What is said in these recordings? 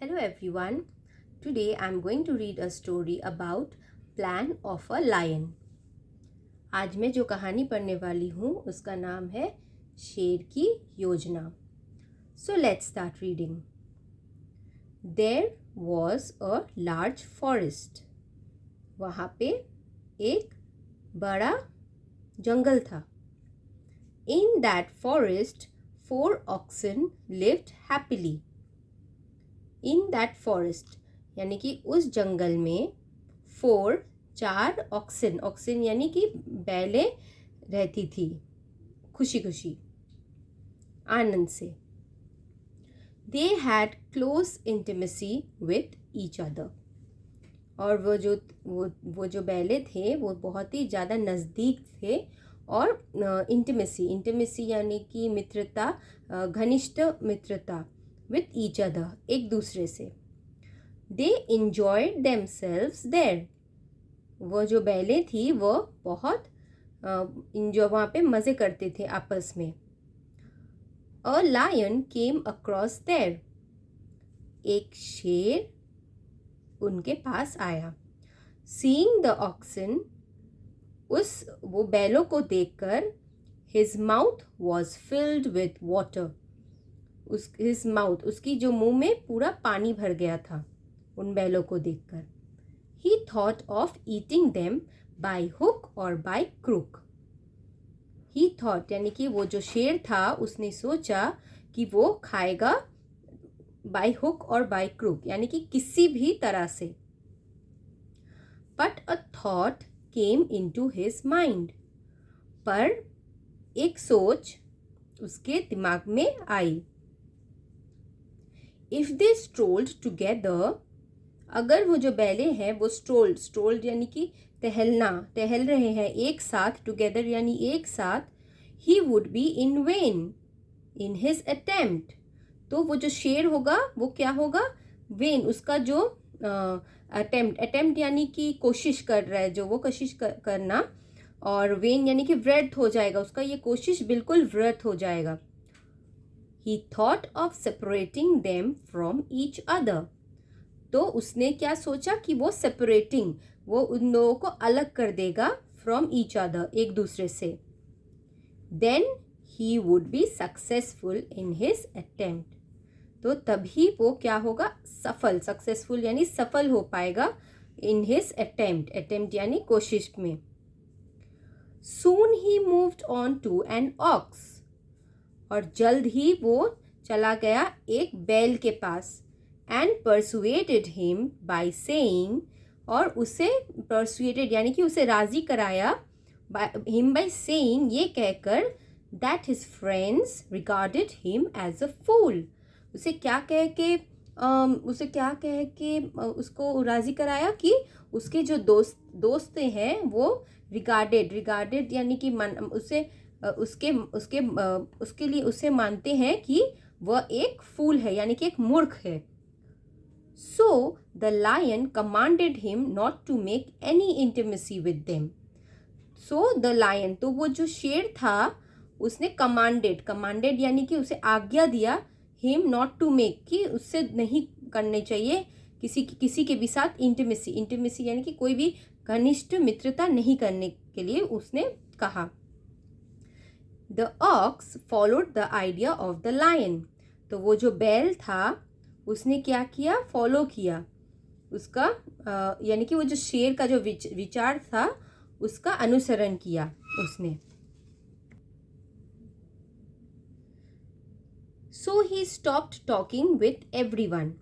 Hello everyone. Today I am going to read a story about Plan of a Lion. आज मैं जो कहानी पढ़ने वाली हूँ उसका नाम है शेर की योजना. So let's start reading. There was a large forest. वहाँ पे एक बड़ा जंगल था. In that forest, 4 oxen lived happily. In that forest यानी कि उस जंगल में 4 ऑक्सिन यानी कि बैलें रहती थी खुशी खुशी आनंद से. They had close intimacy with each other. और वो जो बैले थे वो बहुत ही ज़्यादा नज़दीक थे. और इंटीमेसी यानी कि मित्रता, घनिष्ठ मित्रता with each other, एक दूसरे से. They enjoyed themselves there. वो जो बैलें थी वो बहुत वहाँ पे मज़े करते थे आपस में. A lion came across there. एक शेर उनके पास आया. Seeing the oxen, वो बैलों को देखकर his mouth was filled with water. His mouth, उसकी जो मुंह में पूरा पानी भर गया था उन बैलों को देखकर. ही thought of eating them by hook और बाय क्रूक. ही थॉट यानी कि वो जो शेर था उसने सोचा कि वो खाएगा बाय हुक और बाय क्रूक यानी कि किसी भी तरह से. But a thought came into his mind. पर एक सोच उसके दिमाग में आई. इफ़ दे स्ट्रोल्ड टुगेदर, अगर वो जो बैले हैं वो स्ट्रोल्ड यानी कि टहल रहे हैं एक साथ, टुगेदर यानी एक साथ. He would be in when in his attempt. तो वो जो शेर होगा वो क्या होगा? वेन, उसका जो अटेम्प्ट यानी कि कोशिश कर रहा है, जो वो कोशिश करना. और वेन यानी कि व्यर्थ हो जाएगा, उसका ये कोशिश बिल्कुल व्यर्थ हो जाएगा. He thought of separating them from each other. तो उसने क्या सोचा कि वो separating, वो उन लोगों को अलग कर देगा from each other, एक दूसरे से. Then he would be successful in his attempt. तो तभी वो क्या होगा? सक्सेसफुल यानी सफल हो पाएगा in his attempt यानी कोशिश में. Soon he moved on to an ox. और जल्द ही वो चला गया एक बैल के पास. And persuaded him by saying, और उसे परसुएटेड यानी कि उसे राजी कराया हिम बाय सेइंग, ये कहकर that his friends regarded him as a fool. उसे क्या कह के उसको राजी कराया कि उसके जो दोस्त हैं वो रिगार्डेड यानी कि उसके लिए उसे मानते हैं कि वह एक फूल है यानी कि एक मूर्ख है. So the lion commanded him not to make any intimacy with them. So the lion, तो वो जो शेर था उसने कमांडेड यानी कि उसे आज्ञा दिया हिम नॉट टू मेक, कि उससे नहीं करने चाहिए किसी के भी साथ इंटीमेसी यानी कि कोई भी घनिष्ठ मित्रता नहीं करने के लिए उसने कहा. The ox followed the idea of the lion. तो वो जो बैल था उसने क्या किया? फॉलो किया उसका यानी कि वो जो शेर का जो विचार था उसका अनुसरण किया उसने. So he stopped talking with everyone.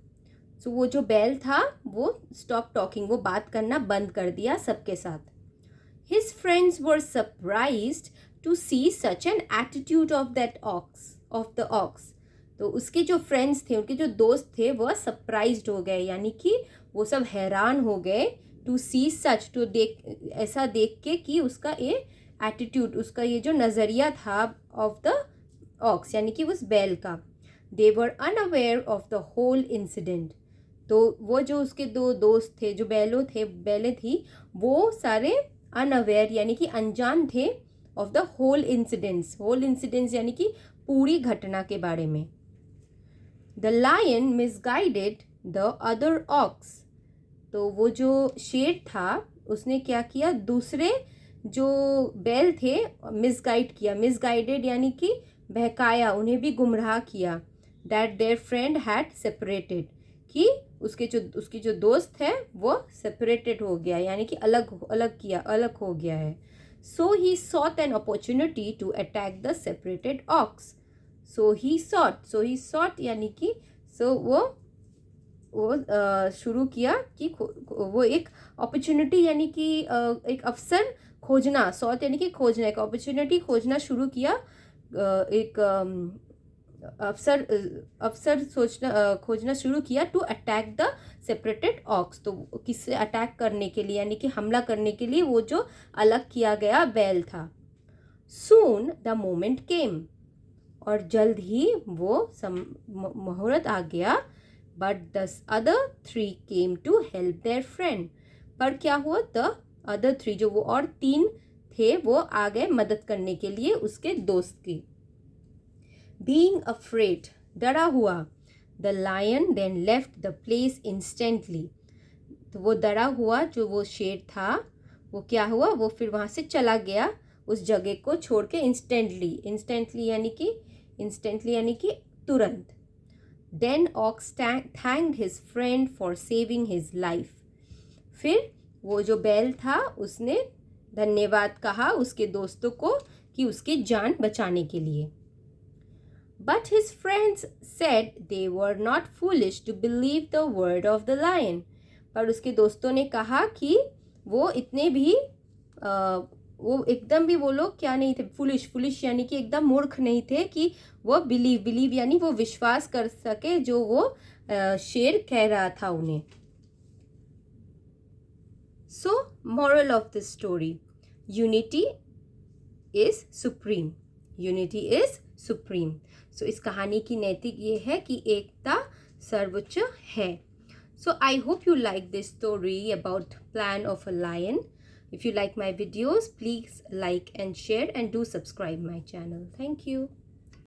So वो जो बैल था वो stop talking, वो बात करना बंद कर दिया सबके साथ. His friends were surprised to see such an attitude of the ox. तो उसके जो फ्रेंड्स थे, उनके जो दोस्त थे, वह सरप्राइज्ड हो गए यानी कि वो सब हैरान हो गए. टू सी सच, ऐसा देख के कि उसका ये एटीट्यूड, उसका ये जो नज़रिया था ऑफ द ऑक्स यानी कि उस बैल का. They were unaware of the whole incident. तो वो जो उसके दो दोस्त थे, जो बैले थी, वो सारे अनअवेयर यानी कि अनजान थे ऑफ द होल इंसिडेंट्स यानी कि पूरी घटना के बारे में. The lion misguided the other ox. तो वो जो शेर था उसने क्या किया, दूसरे जो बैल थे मिसगाइड किया, मिसगाइडेड यानी कि बहकाया, उन्हें भी गुमराह किया। That there friend had separated, कि उसकी जो दोस्त है वो सेपरेटेड हो गया, यानी कि अलग हो गया है। So he sought an opportunity to attack the separated ox. So he sought यानी कि वो शुरू किया कि वो एक अपॉर्चुनिटी यानी कि एक अवसर खोजना, सॉट यानी कि खोजना, एक अपॉर्चुनिटी खोजना शुरू किया, एक अवसर खोजना शुरू किया to attack the separated ox. तो किससे अटैक करने के लिए, यानी कि हमला करने के लिए वो जो अलग किया गया बैल था। सून द मोमेंट केम, और जल्द ही वो मुहूर्त आ गया। But the other three came to help their friend, पर क्या हुआ, द अदर थ्री जो वो और तीन थे वो आ गए मदद करने के लिए उसके दोस्त की। बीइंग अफ्रेड, डरा हुआ, the lion then left the place instantly. तो वो डरा हुआ जो वो शेर था वो क्या हुआ, वो फिर वहाँ से चला गया उस जगह को छोड़ के इंस्टेंटली यानी कि तुरंत। Then ox thanked his friend for saving his life, फिर वो जो बैल था उसने धन्यवाद कहा उसके दोस्तों को कि उसकी जान बचाने के लिए। But his friends said they were not foolish to believe the word of the lion. पर उसके दोस्तों ने कहा कि वो इतने भी वो एकदम भी वो लोग क्या नहीं थे, फुलिश यानी कि एकदम मूर्ख नहीं थे कि वो बिलीव यानी वो विश्वास कर सके जो वो शेर कह रहा था उन्हें। So moral of this story, unity is supreme. So इस कहानी की नैतिक ये है कि एकता सर्वोच्च है। So I hope you like this story about plan of a lion. If you like my videos, please like and share and do subscribe my channel. Thank you.